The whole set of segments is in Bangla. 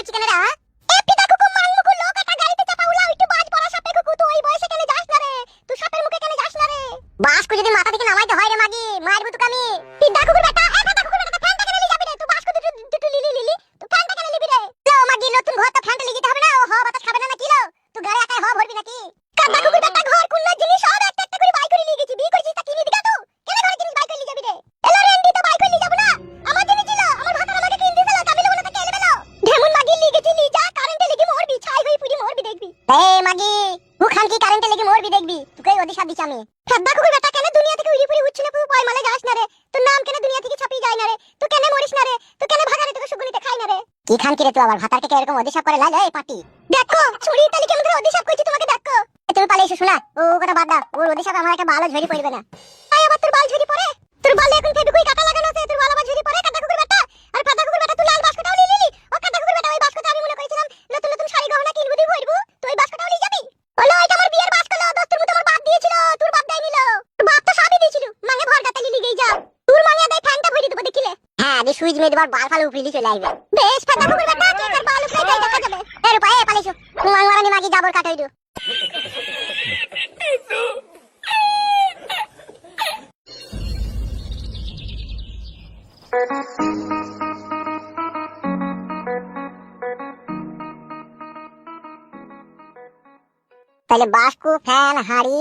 করছিস কেন রে? এ পিতা কুকু মাংমুকু লোক একটা গাড়িতে চাপা উলা একটু বাজ পড়া সাপে কুকু তুই ওই বয়সে কেন যাস না রে? তুই সাপের মুখে কেন যাস না রে? বাসকু যদি মাথা থেকে নামাইতে হয় রে মাগি মারবো তোকে আমি। পিতা কুকুর বেটা এ পিতা কুকুর বেটা ফ্যানটা কেন লিয়ে যাবি রে? তুই বাসকু দুটো লিলি তুই ফ্যানটা কেন লিবি রে? লো মাগি নতুন ঘর তো ফ্যানটা লিয়ে যেতে হবে না? ও হ বাতাস খাবে না নাকি লো? তুই গাড়ি একাই হ ভরবি নাকি? কাদা কুকুর বেটা ঘর কুল্লা জিনিস সব একটা একটা করে বাই করে নিয়ে গেছি। বিয়ে করেছিস তা কিনে দিগা তুই? কেন ঘরে জিনিস বাই করে নিয়ে যাবি রে? এলো রেন্ডি তো বাই করে নিয়ে যাব না। আমার জিনিস ছিল আমার ভাতার আমাকে কিনে দিছিল কাবিল বলে তাকে এলে বেলো। ঢেমুন মাগি লিয়ে গেছি লি যা কারেন্টে লেগে মরবি ছাই হই পুরি মরবি দেখবি। এ মাগি মুখান কি কারেন্টে লেগে মরবি দেখবি। তুই ওদি সব দিছি আমি। কাদা কুকুর বেটা কেন দুনিয়া থেকে উড়ি পুরি উঠছিস না তুই পায় মালে যাস না রে? তোর নাম কেন দুনিয়া থেকে ছাপিয়ে যায় না রে? তুই কেন মরিস না রে? তুই কেন ভাগারে তোকে সুগুনিতে খাই না রে? কি খান কি রে তুই আবার ভাতারকে কে এরকম অধিশাপ করে লাই এই পাটি? দেখো ছুরি তালি কেমন ধরে অধিশাপ করছি তোমাকে দেখো। তুমি পালে এসো শোনা ও কথা বাদ দাও। ওর অধিশাপ আমার একটা বালও ঝরি পড়বে না। আয় আবার তোর বাল ঝরি পড়ে? তোর বালে এখন ফেবিকুই কাটা লাগানো আছে তোর বাল আবার ঝরি পড়ে কাটা কুকুর বেটা। আর কাটা কুকুর বেটা তুই লাল বাস্কটাও লিলি ও কাটা কুকুর বেটা ওই বাস্কটা আমি মনে করেছিলাম নতুন নতুন শাড়ি গহনা কিনবো দি ভরবো তুই ওই বাস্কটাও লিয়ে যাবি। বলো এটা আমার বিয়ের বাস্ক লো দোস্তের মতো আমার বাপ দিয়েছিল তোর বাপ দেয়নি লো। তোর বাপ তো সবই দিয়েছিল মাঙ্গে ভর গাতা লিলি গই যাও। তোর মাঙ্গে দেই ফ্যানটা ভরি দেব দেখিলে। হ্যাঁ দি সুইচ মে দেবার বাল ফাল উপরিলি চলে আইবে। বেশ কাটা কুকুর বেটা কি কর বাল উপরে যাই দেখা যাবে। এ রূপা এ পালিছো তুই মাঙ্গরানি মাগি যাবর কাটাই দিও। তাহলে বাস্কু ফ্যান হাড়ি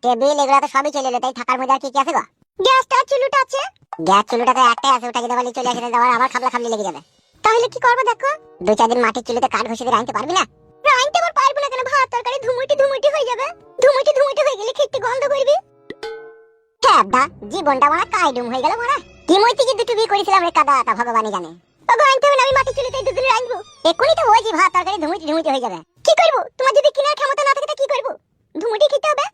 টেবিল এগুলা তো সবই চলে এলো তাই থাকার মধ্যে আর কি কি আছে গো? গ্যাসটা চুলুটা আছে। গ্যাস চুলুটা তো একটাই আছে ওটা যদি বলি চলে আসে যাওয়ার আবার খাবলা খাবলি লেগে যাবে। তাহলে কি করবে দেখো? 2-4 দিন মাটির চুলিতে কাঠ ঘষে দিয়ে রাখতে পারবি না? রাখতে আবার পারবো না কেন ভাত তরকারি ধুমুটি হয়ে যাবে। ধুমুটি হয়ে গেলে খেতে গন্ধ করবি। হ্যাঁ দা জীবনটা মারা কাইডুম হয়ে গেল মারা। কি মইতে কি দুটো বিয়ে করেছিলাম রে কাদা তা ভগবানই জানে। ওগো আনতে হবে না আমি মাটির চুলিতে দুদিন রাখবো। এক্ষুনি তো হয়েছি ভাত তরকারি ধুমুটি হয়ে যাবে। কি করব? তোমার যদি কেনার ক্ষমতা না থাকে তা কি করব? ধুমুটি খেতে হবে।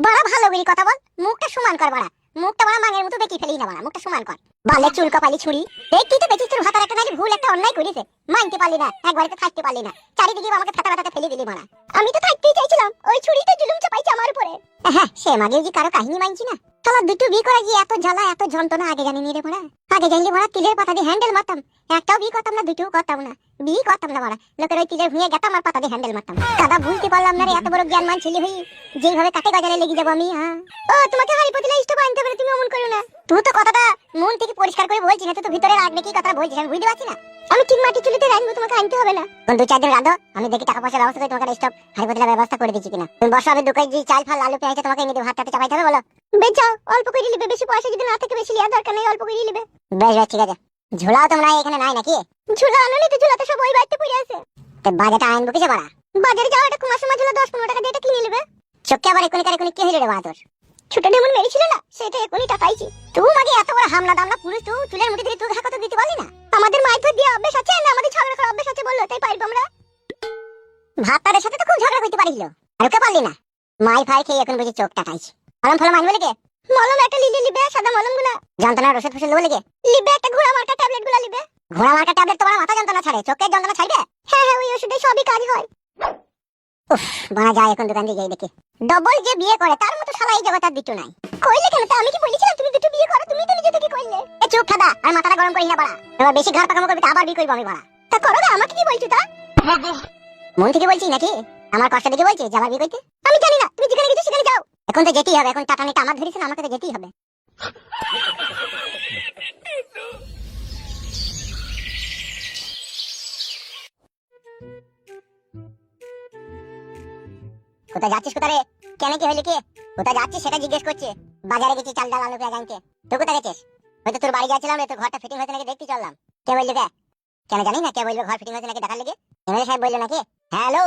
বড় ভালো করে কথা বল মুখটা সমান কর বড়া। মুখটা বড় মাঙের মতো দেখি ফেলি না বড়া মুখটা সমান কর। বালে চুল কপালি ছুরি দেখি তো দেখিস তোর ভাতার একটা নালি ভুল একটা অন্যায় করেছে মানতে পারলি না একবারে তো থাকতে পারলি না চারিদিকে আমাকে ফাটা ফেলে দিলি বড়া। আমি তো থাকতেই চাইছিলাম ওই ছুরিটা জুলুম চাপাইছে আমার উপরে। হ্যাঁ সে মাগেও কি কারো কাহিনী মানছি না। শালা দুটো বিয়ে করে গিয়ে এত জ্বালা এত যন্ত্রণা আগে জানি নি রে বড়া। আগে জানলে বড়া তিলের পাতা দিয়ে হ্যান্ডেল মারতাম। একটাও বিয়ে করতাম না দুটোও করতাম না। বিয়ে করতাম না বড়া লোকের ওই তিলের ভুঁয়ে গেতাম আর পাতা দিয়ে হ্যান্ডেল মারতাম। দাদা বুঝতে পারলাম না রে এত বড় জ্ঞান মান ছেলে হই যেইভাবে কাটে গজালে লেগে যাবো আমি। হ্যাঁ ও তোমাকে হাই পতিলা স্টোভ আনতে পারে তুমি অমন করো না। তুই তো কথাটা মন থেকে পরিষ্কার করে বলছিস না তুই তো ভিতরে রাখবে কি কথা বলছিস আমি বুঝতে পারছি না। আমি ঠিক মাটি চুলিতে রাখবো তোমাকে আনতে হবে না। কোন 2-4 দিন রাঁধো আমি দেখি টাকা পয়সা ব্যবস্থা করে তোমাকে স্টোভ হাই পতিলা ব্যবস্থা করে দিচ্ছি কিনা। তুমি বসো আমি দোকানে যে চাল ফাল আলু পেঁয়াজ তোমাকে এনে দেব হাতটাতে চাপাইতে হবে বলো। বেচাও অল্প করে নিবে বেশি পয়সা যদি না থাকে বেশি লিয়া দরকার নেই অল্প করে নিবে। বেশ ঠিক আছে। ঝোলাও তোমরা এখানে নাই নাকি? ঝোলা আনলি তো ঝোলাতে সব ওই বাড়িতে পড়ে আছে। তো বাজারটা আনবো কিসে বড়া? বাজারে যাও একটা কুমার সময় ঝোলা 10-15 টাকা দিয়ে এটা কিনে নেবে। চোখে আবার এখনই কি হইলো রে বাবা তোর? ছোট ডেমন মেরেছিল না সেটা এখনই টাকাইছি। তুই মাগে এত বড় হামলা দামলা পুরুষ তুই চুলের মুঠি থেকে তুই ঘা কত দিতে পারলি না? আমাদের মাইথ দিয়ে অভ্যাস আছে না আমাদের ঝগড়া করার অভ্যাস আছে বললো তাই পারবো আমরা। ভাতারের সাথে তো খুব ঝগড়া করতে পারিল আর কে পারলি না? মাই ফাই খেয়ে এখন বুঝি চোখ টাকাইছি। মলম ফলম আনবো লেগে? মলম একটা লিবে সাদা মলম গুলা। যন্ত্রণার ওষুধ ফসল লেগে লিবে একটা ঘোড়া মার্কা ট্যাবলেট গুলা লিবে। ঘোড়া মার্কা ট্যাবলেট তোমার মাথা যন্ত্রণা ছাড়ে চোখের যন্ত্রণা ছাড়বে? হ্যাঁ ওই ওষুধে সবই কাজ হয়। উফ বানা যায় এখন দোকান দিয়ে যাই দেখি। ডবল যে বিয়ে করে তার মতো শালা এই জগতে আর দুটো নাই। কইলে কেন তা আমি কি বলেছিলাম তুমি দুটো বিয়ে করো তুমি তো নিজে থেকে কইলে। এ চুপ থাদা আর মাথাটা গরম করিস না বড়া। এবার বেশি ঘর পাকামো করবি আবার বিয়ে করব আমি বড়া। তা করো না আমাকে কি বলছো তা? মন থেকে বলছিস নাকি? আমার কষ্ট দেখে বলছিস যে আমার বিয়ে করতে? আমি জানি না তুমি যেখানে গেছো সেখানে যাও। এখন তো যেতেই হবে এখন টাটা নিতে আমার ধরেছেন আমাকে তো যেতেই হবে। কোথায় যাচ্ছিস কোথায় রে? কেন কি হইলো কি? কোথায় যাচ্ছিস সেটা জিজ্ঞেস করছে। বাজারে গেছি চাল ডাল আলু পেঁয়াজ আনতে। তুই কোথায় গেছিস? হয়তো তোর বাড়ি যাচ্ছিলাম রে তোর ঘরটা ফিটিং হয়েছে নাকি দেখতে চললাম। কে বললো কে? কেন জানি না কে বললো ঘর ফিটিং হয়েছে নাকি দেখার লেগে? এমএলএ সাহেব বললো নাকি? হ্যালো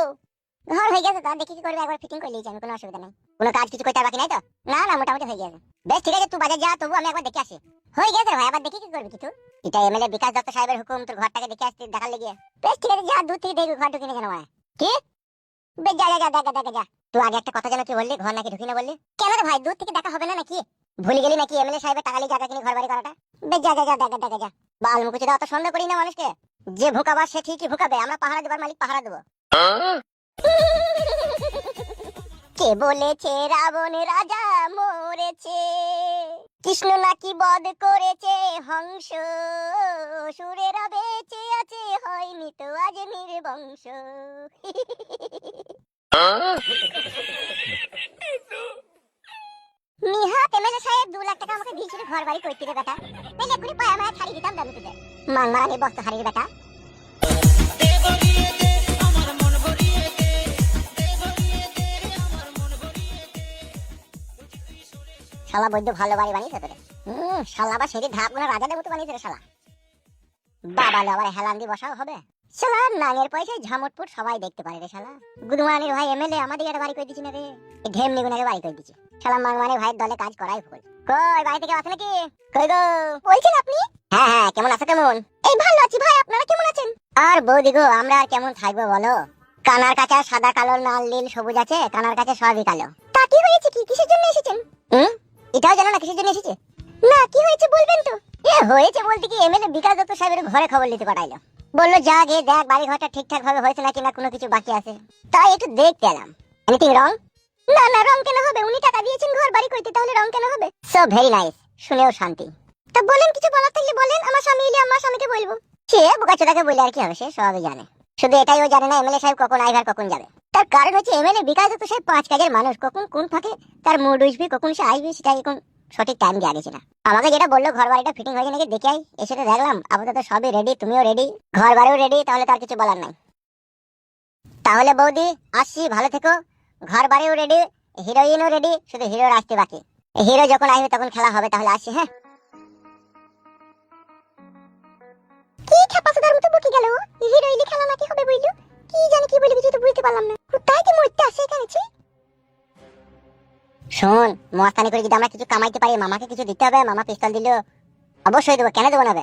ঘর হয়ে গেছে তো দেখি কি করবে একবার ফিটিং করে নিয়েছি আমি কোনো অসুবিধা নেই। কোনো কাজ কিছু করতে বাকি নাই তো? না মোটামুটি হয়ে গেছে। বেশ ঠিক আছে তুই বাজার যা তবু আমি একবার দেখে আসি। হয়ে গেছে ভাই আবার দেখি কি করবি কি তুই? এটা এমএলএ বিকাশ দত্ত সাহেবের হুকুম তোর ঘরটাকে দেখে আসতে দেখার লেগে। বেশ ঠিক আছে যা দূর থেকে দেখবি ঘর ঢুকিয়ে কেন ভাই? কি? বেশ যা দেখা তুই আগে একটা কথা জানো কি বললি ঘর নাকি ঢুকি না বললি? কেন রে ভাই দূর থেকে দেখা হবে না নাকি? ভুলে গেলি নাকি এমএলএ সাহেবের টাকা নিয়ে জায়গা কিনে ঘর বাড়ি করাটা? বেশ যা দেখা বাল মুকুচিদা অত সন্দেহ করি না মানুষকে। যে ভুকাবার সে ঠিকই ভুকাবে আমরা পাহারা দেবার মালিক পাহারা দেবো। কে বলেছে রাবণ রাজা মরেছে? কৃষ্ণ নাকি বধ করেছে হংস, সুরেরা বেঁচে আছে হয়নি তো আজ নির্বংশ। নিহাত এমএলএ সাহেব 2 লাখ টাকা আমাকে দিয়েছিল ঘর বাড়ি করতে রে বেটা, তাহলে এক্ষুনি পায়ে মারা ছাড়ি দিতাম দামি তোদের। মাংমারানি বস্তা হারিয়ে বেটা। শালা বৈদ্য ভালো বাড়ি বানিয়েছে তোরে। শালা আবার সেটি ধাপ গোনা রাজাদের মতো বানিয়েছে রে শালা। বাবা লো আবার হেলান দিয়ে বসাও হবে। শালা নাঙের পয়সায় ঝামটপুর সবাই দেখতে পারে রে শালা। গুদমানির ভাই এমএলএ আমাদের একটা বাড়ি করে দিচ্ছি না রে, এই ঢেমনি গুনাকে বাড়ি করে দিচ্ছি। শালা মাংমানি ভাইয়ের দলে কাজ করাই ভুল। কই বাড়িতে কেউ আছে নাকি? কই গো বলছেন আপনি? হ্যাঁ হ্যাঁ, কেমন আছো? কেমন? এই ভালো আছি ভাই, আপনারা কেমন আছেন? আর বৌদি গো, আমরা আর কেমন থাকবো বলো? কানার কাছে সাদা কালো লাল নীল সবুজ আছে, কানার কাছে সবই কালো। তা কি হয়েছে, কি কিসের জন্য এসেছেন? এটাও জানো না কিসের জন্য এসেছে? না, কি হয়েছে বলবেন তো? এ হয়েছে বলতে কি, এমএলএ বিকাশ দত্ত সাহেবের ঘরে খবর নিতে পাঠাইলো। বললো যা গিয়ে দেখ বাড়ি ঘরটা ঠিকঠাক ভাবে হয়েছে নাকি, না কোনো কিছু বাকি আছে। তাই একটু দেখতে এলাম। Anything wrong? না না, রং কেন হবে? উনি টাকা দিয়েছেন ঘর বাড়ি করতে, তাহলে রং কেন হবে? সো ভেরি নাইস, শুনেও শান্তি। তা বলেন, কিছু বলার থাকলে বলেন, আমার স্বামী এলে আমার স্বামীকে বলবো। সে বোকাচোদাকে বলে আর কি হবে, সে সবই জানে। শুধু এটাই ও জানে না এমএলএ সাহেব কখন আইভার কখন যাবে। তার কারণ হচ্ছে এমএলএ বিকাশ দত্ত সাহেব 5 কাজের মানুষ, কখন কোন ফাঁকে তার মুড উঠবে, কখন সে আইবে, সেটা এখন সঠিক টাইম দিয়ে গেছে না। আমাকে যেটা বললো ঘর বাড়িটা ফিটিং হয়েছে নাকি দেখে আই, এসে তো দেখলাম আপাতত সবই রেডি, তুমিও রেডি, ঘর বাড়িও রেডি, তাহলে তার কিছু বলার নাই। তাহলে বৌদি আসছি, ভালো থেকো। ঘর বাড়িও রেডি, হিরোইনও রেডি, শুধু হিরোর আসতে বাকি। হিরো যখন আসবে তখন খেলা হবে, তাহলে আসছি। হ্যাঁ, কি ছাপাসদার মতো বকে গেল। হিরোইনি খেলা নাকি হবে বইলো, কি জানি কি বলে, কিছু তো বুঝতে পারলাম না। কোথায় কি মরতে আসে এখানে? শোন, মস্তানি করে যদি আমরা কিছু কামাইতে পারি, মামাকে কিছু দিতে হবে। মামা পিস্তল দিল, অবশ্যই দেবো, কেন দেবো না?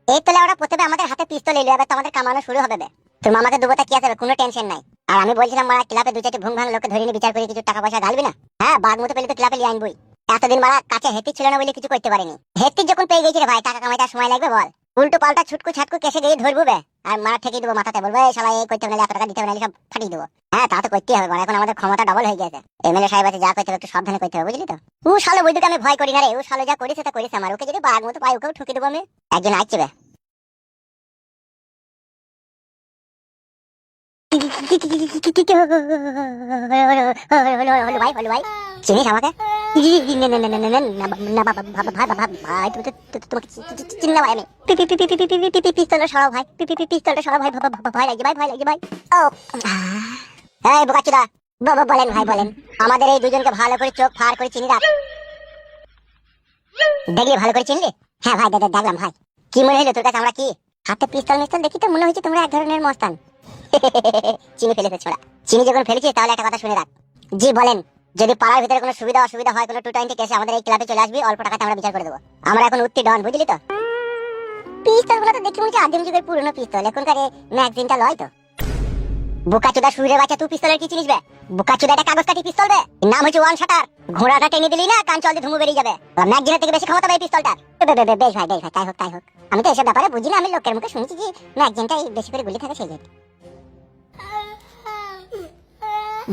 এই তোলে ওরা প্রথমে আমাদের হাতে পিস্তল এলো, এবার তো আমাদের কামানো শুরু হবে। তোর মামাকে দেবো, তা কি আছে, কোনো টেনশন নাই। আর আমি বলছিলাম মারা ক্লাবে 2-4টি ভুং ভাঙ লোককে ধরে নিয়ে বিচার করে কিছু টাকা পয়সা ঢালবি না? হ্যাঁ, বাঘ মতো পেলে তো ক্লাবে লিয়ে আনবই। এতদিন মারা কাছে হেতি ছিল না বলে কিছু করতে পারিনি, হেতি যখন পেয়ে গেছি রে ভাই, টাকা কামাইতে সময় লাগবে বল? উল্টো পাল্টা ছুটকু ছাটকু কেসে গিয়ে ধরবো বে, আর মারা ঠেকিয়ে দেবো মাথাতে, বলবো এই শালা এই করতে হবে না, 1 টাকা দিতে হবে না, সব ফাটিয়ে দেবো। হ্যাঁ, তা তো করতেই হবে, এখন আমাদের ক্ষমতা ডবল হয়ে গেছে। এমএলএ সাহেব আছে, যা করতে হবে একটু সাবধানে করতে হবে, বুঝলি তো? ও শালো বৈদ্যুকে আমি ভয় করি না রে, ও শালো যা করেছে তা করেছে আমার, ওকে যদি বাঘ মতো পাই ওকেও ঠুকে দেবো আমি। একজন আসছে বে, চিনিস আমাকে? পিস্তলটা সরাও ভাই, পিস্তলটা সরাও ভাই, ভয় লাগছে ভাই, ভয় লাগছে ভাই। ও এই বোকাচোদা, বলেন ভাই বলেন। আমাদের এই দুজনকে ভালো করে চোখ ফার করে চিনি রাখ। দেখলি ভালো করে চিনলি? হ্যাঁ ভাই, দেখলাম ভাই। কি মনে হলো তোর কাছে আমরা কি? হাতে পিস্তল মিস্তল দেখি তো মনে হচ্ছে তোমরা এক ধরনের মস্তান। চিনি ফেলেছে ছোড়া, চিনি যখন ফেলেছিস তাহলে একটা কথা শুনে রাখ। জি বলেন। যদি পাড়ার ভিতরে কোনো সুবিধা অসুবিধা হয়, কোনো 220 কেসে আমাদের এই ক্লাবে চলে আসবি, অল্প টাকাতে আমরা বিচার করে দেবো। আমরা এখন উত্তি ডন, বুঝলি তো? পিস্তল গুলো তো দেখি মনে হচ্ছে আদিম যুগের পুরনো পিস্তল, এখনকার ম্যাগজিনটা লয় তো। বোকাচোদা সুরের বাচ্চা, তুই পিস্তলের কি চিনিস বে? বোকাচোদা এটা কাগজ কাটি পিস্তল বে, নাম হচ্ছে ওয়ান শাটার। ঘোড়াটা টেনে দিলি না কান চল দিয়ে ধুমু বেরিয়ে যাবে। ম্যাগজিনের থেকে বেশি ক্ষমতা পাই পিস্তলটার। বেশ ভাই, তাই হোক তাই হোক। আমি তো এসব ব্যাপারে বুঝি না, আমি লোকের মুখে শুনছি যে ম্যাগজিনটাই বেশি করে গুলি থাকে সেই জন্য।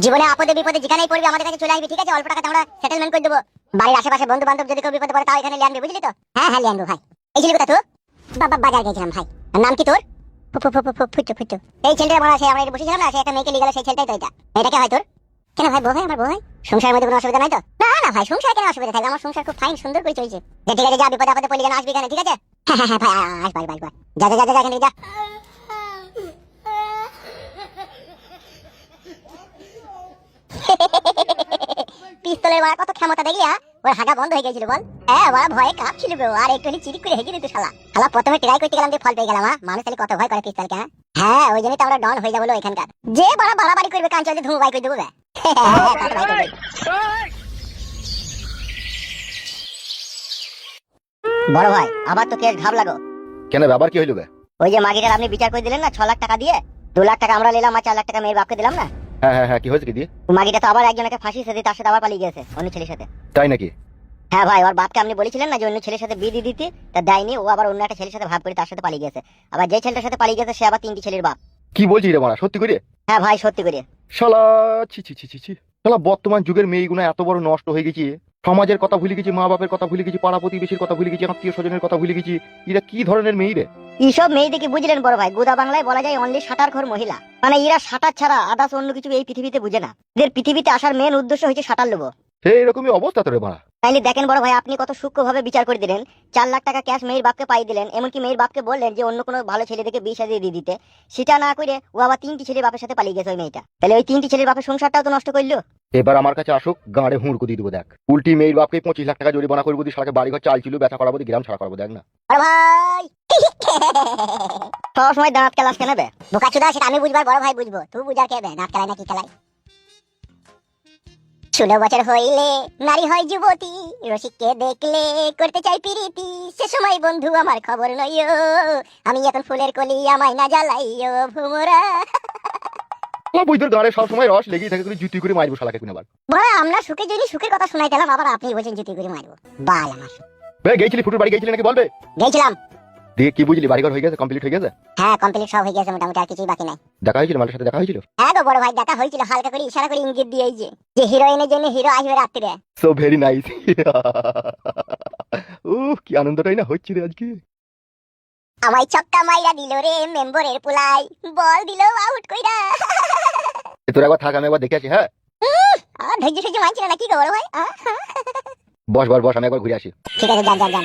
জীবনে আপদে বিপদে যেখানেই পড়বি আমাদের কাছে চলে আসবি, ঠিক আছে? অল্প টাকাতে আমরা সেটেলমেন্ট করে দেবো। বাড়ির আশেপাশে বন্ধু বান্ধব যদি কেউ বিপদে পড়ে তাও এখানে লিয়ে আনবি, বুঝলি তো? হ্যাঁ হ্যাঁ, লিয়ে আনবো ভাই। এই ছিল কথা তো, বাজার গেছিলাম ভাই। নাম কি তোর? ফুটু। এই ছেলেটা বড় আছে, আমরা বসেছিলাম না, সে একটা মেয়েকে লিয়ে গেল, সেই ছেলেটাই তো এটা। এটাকে হয় তোর? কেন ভাই, বউ ভাই, আমার বউ ভাই। সংসারের মধ্যে কোনো অসুবিধা নাই তো? না না ভাই, সংসার কেন অসুবিধা থাকবে, আমার সংসার খুব ফাইন সুন্দর করে চলছে। ঠিক আছে, যা বিপদে আপদে পড়লি কেন আসবি এখানে, ঠিক আছে? হ্যাঁ হ্যাঁ ভাই, আসবাই যা এখানে যা। পিস্তলের বড় কত ক্ষমতা দেখলি? ওর হাগা বন্ধ হয়ে গেছিল বল। হ্যাঁ, বড় ভয়ে কাঁপছিল ব্রো, আর একটু চিরিক করে হেগে দিত শালা। প্রথমে ট্রাই করতে গেলাম দিয়ে ফল পেয়ে গেলাম। মানুষ তাহলে কত ভয় করে পিস্তলকে। হ্যাঁ, ওই জন্যই তো আমরা ডন হয়ে যাবো এখানকার। যে বাড়াবাড়ি করবে কান চলতে ধুমু বাই করে দেবো। বড় ভাই, আবার তো কেস ঘাব লাগো। কেন, ব্যাপার কি হইল? ওই যে মাগিটার আপনি বিচার করে দিলেন না 6 লাখ টাকা দিয়ে, 2 লাখ টাকা আমরা নিলাম আর 4 লাখ টাকা মেয়ের বাপকে দিলাম না। হ্যাঁ, কি হয়েছে কি দিয়ে? মাগিটা তো আবার একজনকে ফাঁসি সেদিন, তার সাথে আবার পালিয়ে গেছে অন্য ছেলের সাথে। তাই নাকি? হ্যাঁ ভাই, ওর বাপকে আপনি বলেছিলেন না যে অন্য ছেলের সাথে বিয়ে দিয়ে দিতে, তা দেয়নি। ও আবার অন্য একটা ছেলের সাথে ভাব করে তার সাথে পালিয়ে গেছে। আবার যে ছেলেটার সাথে পালিয়ে গেছে সে আবার 3টি ছেলের বাপ। কি বলছিস রে মারা, সত্যি করে? হ্যাঁ ভাই, সত্যি করে। শালা ছি। শালা বর্তমান যুগের মেয়েগুলো এত বড় নষ্ট হয়ে গেছে, সমাজের কথা ভুলে গেছি, মা বাপের কথা ভুলে গেছি, পাড়া প্রতিবেশীর কথা ভুলে গেছি, আত্মীয় স্বজনের কথা ভুলে গেছি। এরা কি ধরনের মেয়ে রে? এইসব মেয়েদেরকে বুঝলেন বড় ভাই, গোদা বাংলায় বলা যায় অনলি সাঁতার ঘর মহিলা। মানে এরা সাঁতার ছাড়া আদার্স অন্য কিছু এই পৃথিবীতে বুঝে না। এদের পৃথিবীতে আসার মেন উদ্দেশ্য হচ্ছে সাঁতার লোবো। হে, এরকমই অবস্থা তোরে মারা। তাইলে দেখেন বড় ভাই, আপনি কত সূক্ষ্মভাবে বিচার করে দিলেন। 4 লাখ টাকা ক্যাশ মেয়ের বাপকে পাই দিলেন, এমনকি মেয়ের বাপকে বললেন যে অন্য কোনো ভালো ছেলে দেখে 20,000 দিয়ে দিতে। সেটা না করে ও আবার 3টি ছেলের বাপের সাথে পালিয়ে গেছে ওই মেয়েটা। তাহলে ওই 3টি ছেলের বাপের সংসারটাও তো নষ্ট করলো। এবার আমার কাছে আসুক, গাঁড়ে হুঁড়কো দিয়ে দেবো দেখ। উল্টি মেয়ের বাপকে 25 লাখ টাকা জরিমানা করবো, দিয়ে শালাকে বাড়ি ঘর চাল ছিল ব্যথা করাবো, দিয়ে গ্রাম ছাড়া করাবো দেখ না। বড় ভাই সব সময় দাঁত কেলাস কেন বে? বোকা চুদা, সেটা আমি বুঝবার বড় ভাই বুঝবো, তুই বুঝার কে বে? নাক খেলায় না কি খেলায়? 16 বছর হইলে নারী হয় যুবতী, রসিককে দেখলে করতে চাই প্রীতি, সে সময় বন্ধু আমার খবর নইও, আমি এখন ফুলের কলি আমায় না জ্বালাইও ভুমরা। বইদের গাঁড়ে সবসময় রস লেগেই থাকে, করে জুতি করে মারবো শালাকে কোন আবার। বড় আমরা সুখের জন্য সুখের কথা শোনাইতেলাম, আবার আপনি বলছেন জুতি করে মারবো। বাল আমার। বে, গেছিলি ফুটুর বাড়ি গেছিলি নাকি বলবে? গেছিলাম। দিয়ে কি বুঝলি, বাড়িঘর হয়ে গেছে, কমপ্লিট হয়ে গেছে? হ্যাঁ কমপ্লিট সব হয়ে গেছে মোটামুটি, আর কিছুই বাকি নাই। দেখা হয়েছিল মালের সাথে, দেখা হয়েছিল? হ্যাঁ গো বড় ভাই, দেখা হয়েছিল, হালকা করে ইশারা করে ইঙ্গিত দিয়ে যে হিরোইনের জন্য হিরো আসবে রাত্রিরে। So very nice. কি আনন্দটাই না হচ্ছে রে আজকে। আমায় ছক্কা মাইরা দিল রে মেম্বরের পুলাই, বল দিল আউট কইরা। তোর একবার থাক, আমি একবার দেখে আসি। হ্যাঁ, আর ধৈর্য সহ্য মানছিল না কি গো বড় ভাই? বস বস বস, আমি একবার ঘুরে আসি। ঠিক আছে, যান যান যান।